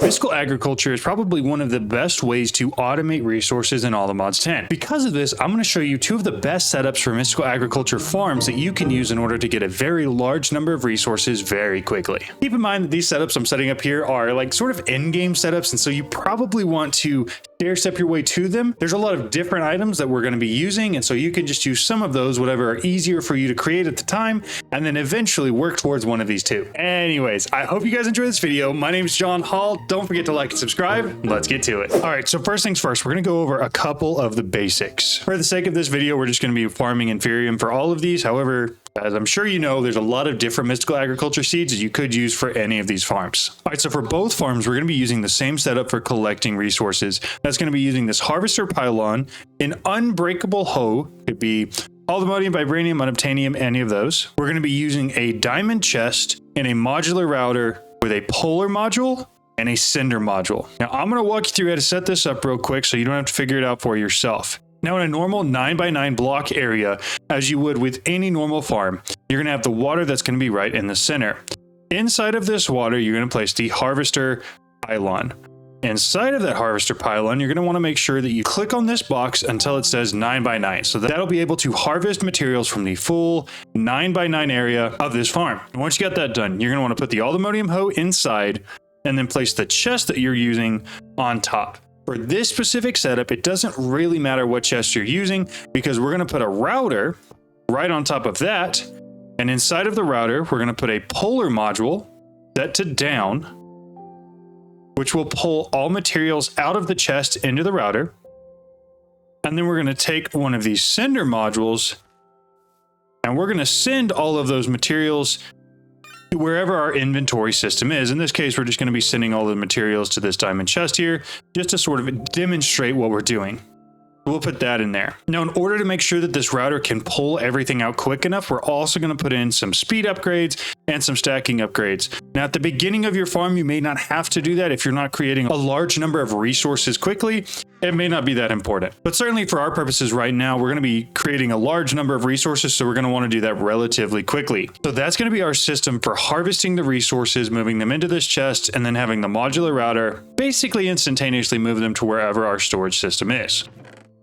Mystical agriculture is probably one of the best ways to automate resources in All Mods 10. Because of this, I'm going to show you two of the best setups for mystical agriculture farms that you can use in order to get a very large number of resources very quickly. Keep in mind that these setups I'm setting up here are like sort of end-game setups, and so you probably want to stair-step your way to them. There's a lot of different items that we're going to be using, and so you can just use some of those, whatever are easier for you to create at the time, and then eventually work towards one of these two. Anyways, I hope you guys enjoyed this video. My name is John Hall. Don't forget to like and subscribe. Let's get to it. All right, so first things first, we're going to go over a couple of the basics. For the sake of this video, we're just going to be farming Inferium for all of these. However, as I'm sure you know, there's a lot of different mystical agriculture seeds that you could use for any of these farms. All right, so for both farms, we're going to be using the same setup for collecting resources. That's going to be using this harvester pylon, an unbreakable hoe, could be Aldermodium, Vibranium, Unobtainium, any of those. We're going to be using a diamond chest and a modular router with a polar module and a cinder module. Now, I'm going to walk you through how to set this up real quick so you don't have to figure it out for yourself. Now, in a normal 9x9 block area, as you would with any normal farm, you're going to have the water that's going to be right in the center. Inside of this water, you're going to place the harvester pylon. Inside of that harvester pylon, you're going to want to make sure that you click on this box until it says 9x9. So that'll be able to harvest materials from the full 9x9 area of this farm. And once you got that done, you're going to want to put the Aldermodium hoe inside and then place the chest that you're using on top. For this specific setup, it doesn't really matter what chest you're using because we're going to put a router right on top of that. And inside of the router, we're going to put a polar module set to down, which will pull all materials out of the chest into the router. And then we're going to take one of these cinder modules and we're going to send all of those materials to wherever our inventory system is. In this case, we're just going to be sending all the materials to this diamond chest here, just to sort of demonstrate what we're doing. We'll put that in there. Now, in order to make sure that this router can pull everything out quick enough, we're also going to put in some speed upgrades and some stacking upgrades. Now, at the beginning of your farm, you may not have to do that if you're not creating a large number of resources quickly. It may not be that important. But certainly for our purposes right now, we're going to be creating a large number of resources, so we're going to want to do that relatively quickly. So that's going to be our system for harvesting the resources, moving them into this chest, and then having the modular router basically instantaneously move them to wherever our storage system is.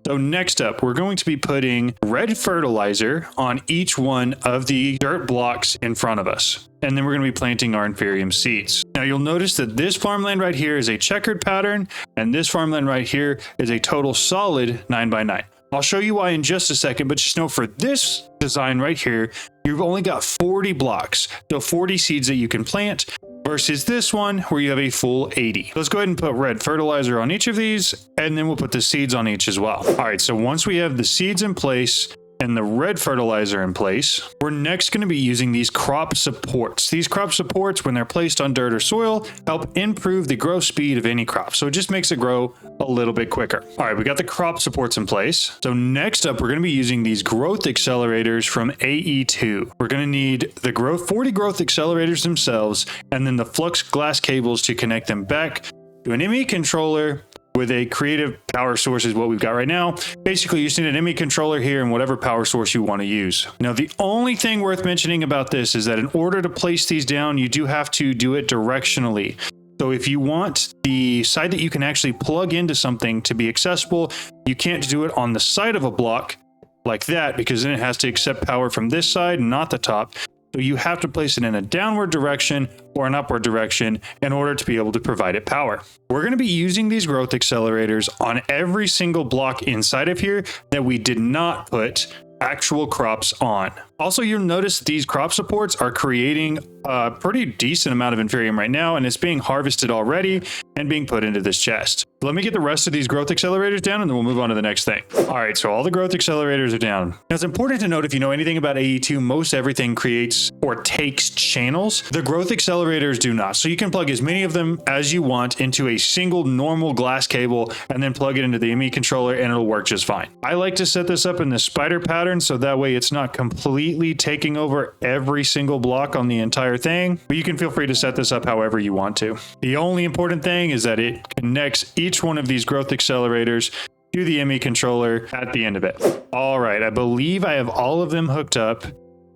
So next up, we're going to be putting red fertilizer on each one of the dirt blocks in front of us. And then we're going to be planting our Inferium seeds. Now you'll notice that this farmland right here is a checkered pattern, and this farmland right here is a total solid 9x9. I'll show you why in just a second, but just know for this design right here, you've only got 40 blocks, so 40 seeds that you can plant, versus this one where you have a full 80. Let's go ahead and put red fertilizer on each of these, and then we'll put the seeds on each as well. All right, so once we have the seeds in place and the red fertilizer in place, we're next going to be using these crop supports. These crop supports, when they're placed on dirt or soil, help improve the growth speed of any crop. So it just makes it grow a little bit quicker. All right, we got the crop supports in place. So next up, we're going to be using these growth accelerators from AE2. We're going to need the 40 growth accelerators themselves, and then the flux glass cables to connect them back to an ME controller with a creative power source is what we've got right now. Basically, you just need an ME controller here and whatever power source you want to use. Now, the only thing worth mentioning about this is that in order to place these down, you do have to do it directionally. So if you want the side that you can actually plug into something to be accessible, you can't do it on the side of a block like that, because then it has to accept power from this side, not the top. So you have to place it in a downward direction or an upward direction in order to be able to provide it power. We're going to be using these growth accelerators on every single block inside of here that we did not put actual crops on. Also, you'll notice these crop supports are creating a pretty decent amount of Inferium right now, and it's being harvested already and being put into this chest. Let me get the rest of these growth accelerators down, and then we'll move on to the next thing. All right, so all the growth accelerators are down. Now, it's important to note, if you know anything about AE2, most everything creates or takes channels. The growth accelerators do not. So you can plug as many of them as you want into a single normal glass cable and then plug it into the ME controller, and it'll work just fine. I like to set this up in the spider pattern, so that way it's not completely taking over every single block on the entire thing, but you can feel free to set this up however you want to. The only important thing is that it connects each one of these growth accelerators to the ME controller at the end of it. All right, I believe I have all of them hooked up.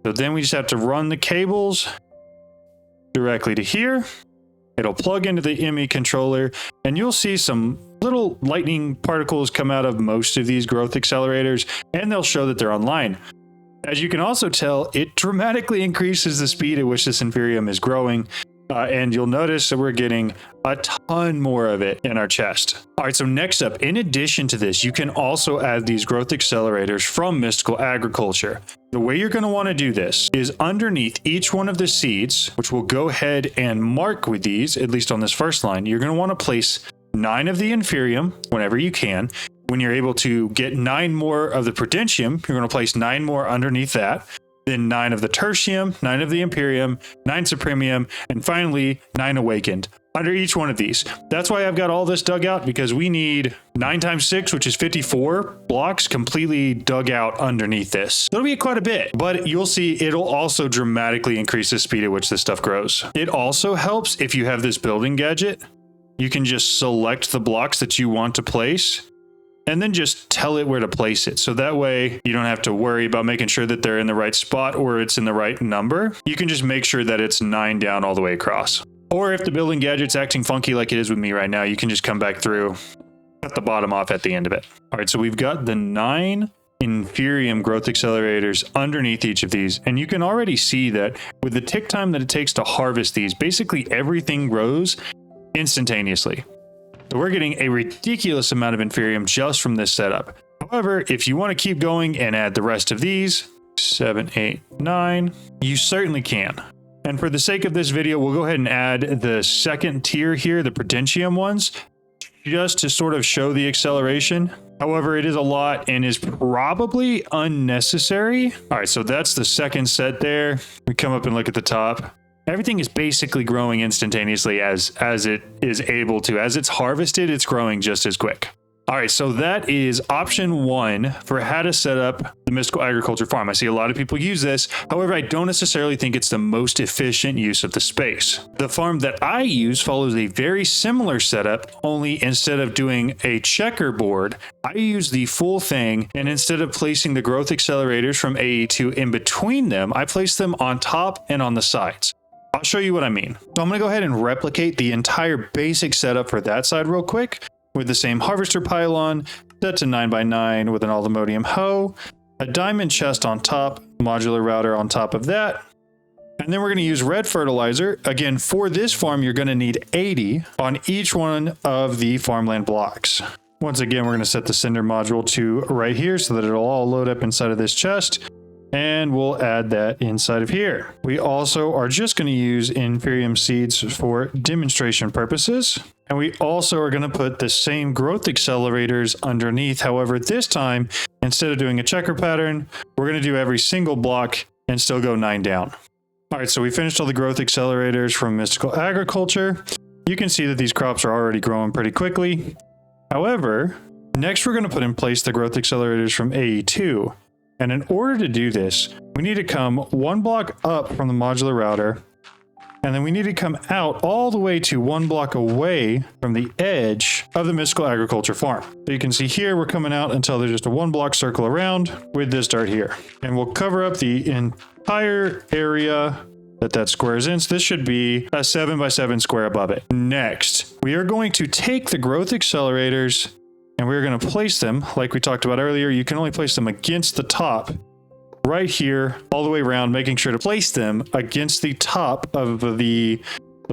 So then we just have to run the cables directly to here. It'll plug into the ME controller, and you'll see some little lightning particles come out of most of these growth accelerators, and they'll show that they're online. As you can also tell, it dramatically increases the speed at which this Inferium is growing. And you'll notice that we're getting a ton more of it in our chest. All right, so next up, in addition to this, you can also add these growth accelerators from Mystical Agriculture. The way you're going to want to do this is underneath each one of the seeds, which we'll go ahead and mark with these, at least on this first line, you're going to want to place 9 of the Inferium whenever you can. When you're able to get 9 more of the Prudentium, you're going to place 9 more underneath that. Then 9 of the Tertium, 9 of the Imperium, 9 Supremium, and finally 9 Awakened under each one of these. That's why I've got all this dug out, because we need 9 times 6, which is 54 blocks completely dug out underneath this. That'll be quite a bit, but you'll see it'll also dramatically increase the speed at which this stuff grows. It also helps if you have this building gadget. You can just select the blocks that you want to place and then just tell it where to place it. So that way you don't have to worry about making sure that they're in the right spot or it's in the right number. You can just make sure that it's 9 down all the way across. Or if the building gadget's acting funky like it is with me right now, you can just come back through, cut the bottom off at the end of it. All right, so we've got the 9 Inferium growth accelerators underneath each of these. And you can already see that with the tick time that it takes to harvest these, basically everything grows instantaneously. So we're getting a ridiculous amount of Inferium just from this setup. However, if you want to keep going and add the rest of these, 7, 8, 9, you certainly can. And for the sake of this video, we'll go ahead and add the second tier here, the Prudentium ones, just to sort of show the acceleration. However, it is a lot and is probably unnecessary. All right, so that's the second set there. We come up and look at the top. Everything is basically growing instantaneously as it is able to. As it's harvested, it's growing just as quick. All right, so that is option 1 for how to set up the Mystical Agriculture farm. I see a lot of people use this. However, I don't necessarily think it's the most efficient use of the space. The farm that I use follows a very similar setup, only instead of doing a checkerboard, I use the full thing, and instead of placing the growth accelerators from AE2 in between them, I place them on top and on the sides. I'll show you what I mean. So I'm going to go ahead and replicate the entire basic setup for that side real quick with the same harvester pylon, set to 9x9 with an aluminium hoe, a diamond chest on top, modular router on top of that. And then we're going to use red fertilizer. Again, for this farm, you're going to need 80 on each one of the farmland blocks. Once again, we're going to set the sender module to right here so that it'll all load up inside of this chest. And we'll add that inside of here. We also are just going to use Inferium seeds for demonstration purposes. And we also are going to put the same growth accelerators underneath. However, this time, instead of doing a checker pattern, we're going to do every single block and still go 9 down. All right, so we finished all the growth accelerators from Mystical Agriculture. You can see that these crops are already growing pretty quickly. However, next we're going to put in place the growth accelerators from AE2. And in order to do this, we need to come 1 block up from the modular router, and then we need to come out all the way to 1 block away from the edge of the Mystical Agriculture farm. So you can see here, we're coming out until there's just a 1 block circle around with this dart here. And we'll cover up the entire area that squares in. So this should be a 7x7 square above it. Next, we are going to take the growth accelerators and we're going to place them, like we talked about earlier. You can only place them against the top, right here, all the way around, making sure to place them against the top of the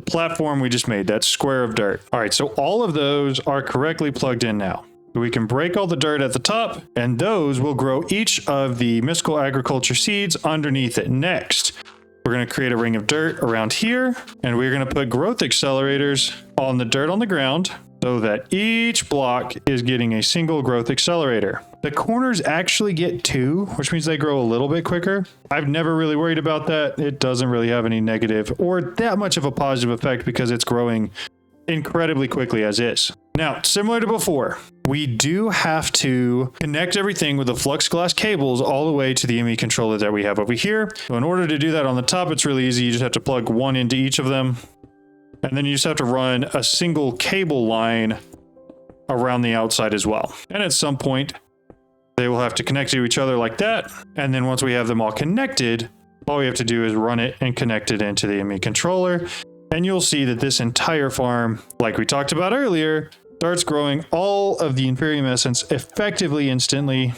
platform we just made, that square of dirt. All right, so all of those are correctly plugged in now. So we can break all the dirt at the top, and those will grow each of the Mystical Agriculture seeds underneath it. Next, we're going to create a ring of dirt around here, and we're going to put growth accelerators on the dirt on the ground, so that each block is getting a single growth accelerator. The corners actually get 2, which means they grow a little bit quicker. I've never really worried about that. It doesn't really have any negative or that much of a positive effect because it's growing incredibly quickly as is. Now, similar to before, we do have to connect everything with the flux glass cables all the way to the ME controller that we have over here. So in order to do that on the top, it's really easy. You just have to plug 1 into each of them. And then you just have to run a single cable line around the outside as well. And at some point, they will have to connect to each other like that. And then once we have them all connected, all we have to do is run it and connect it into the ME controller. And you'll see that this entire farm, like we talked about earlier, starts growing all of the Inferium Essence effectively instantly,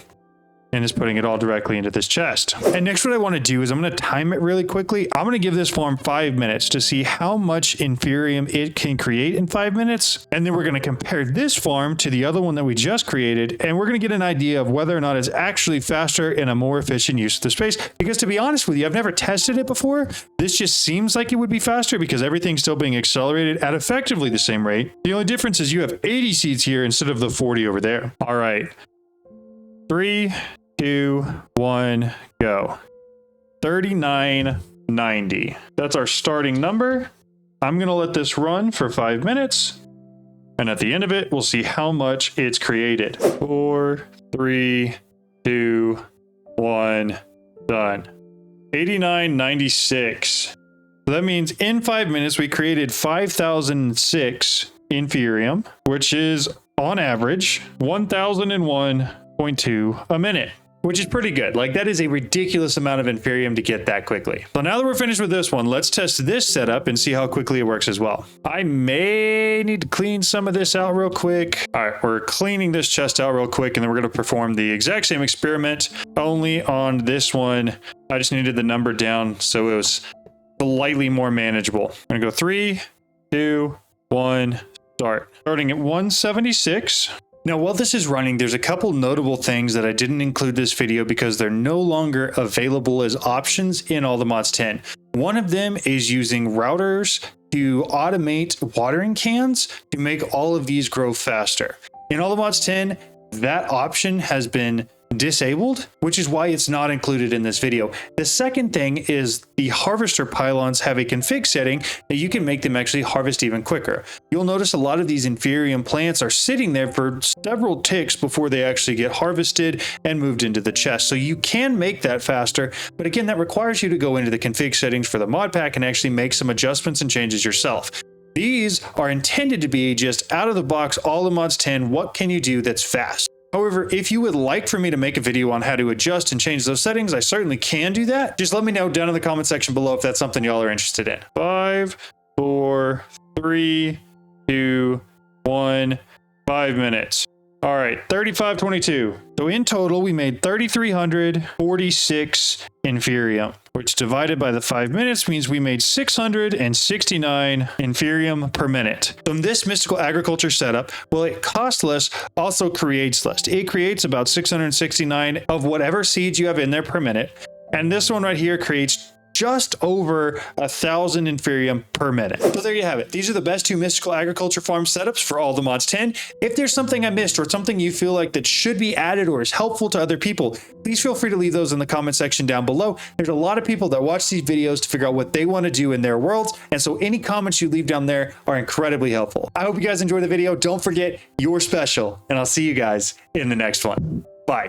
and is putting it all directly into this chest. And next, what I want to do is I'm going to time it really quickly. I'm going to give this farm 5 minutes to see how much Inferium it can create in 5 minutes. And then we're going to compare this farm to the other one that we just created. And we're going to get an idea of whether or not it's actually faster and a more efficient use of the space. Because to be honest with you, I've never tested it before. This just seems like it would be faster because everything's still being accelerated at effectively the same rate. The only difference is you have 80 seeds here instead of the 40 over there. All right. 3, 2, 1, go. 3990. That's our starting number. I'm going to let this run for 5 minutes. And at the end of it, we'll see how much it's created. 4, 3, 2, 1, done. 8996. So that means in 5 minutes, we created 5006 Inferium, which is on average 1001.2 a minute, which is pretty good. Like, that is a ridiculous amount of Inferium to get that quickly. So now that we're finished with this one, let's test this setup and see how quickly it works as well. I may need to clean some of this out real quick. All right, we're cleaning this chest out real quick, and then we're going to perform the exact same experiment, only on this one. I just needed the number down so it was slightly more manageable. I'm going to go 3, 2, 1, start. Starting at 176. Now, while this is running, there's a couple notable things that I didn't include this video because they're no longer available as options in All the Mods 10. One of them is using routers to automate watering cans to make all of these grow faster. In All the Mods 10, that option has been disabled, which is why it's not included in this video. The second thing is the harvester pylons have a config setting that you can make them actually harvest even quicker. You'll notice a lot of these Inferium plants are sitting there for several ticks before they actually get harvested and moved into the chest. So you can make that faster, but again, that requires you to go into the config settings for the mod pack and actually make some adjustments and changes yourself. These are intended to be just out of the box, All the Mods 10, what can you do that's fast? However, if you would like for me to make a video on how to adjust and change those settings, I certainly can do that. Just let me know down in the comment section below if that's something y'all are interested in. 5, 4, 3, 2, 1, 5 minutes. All right, 3522. So in total, we made 3,346 Inferium, which divided by the 5 minutes means we made 669 Inferium per minute. From this mystical agriculture setup, well, it costs less, also creates less. It creates about 669 of whatever seeds you have in there per minute. And this one right here creates just over 1,000 Inferium per minute. So there you have it. These are the best 2 mystical agriculture farm setups for All the Mods 10. If there's something I missed or something you feel like that should be added or is helpful to other people, please feel free to leave those in the comment section down below. There's a lot of people that watch these videos to figure out what they want to do in their worlds, and so any comments you leave down there are incredibly helpful. I hope you guys enjoyed the video. Don't forget, you're special, and I'll see you guys in the next one. Bye.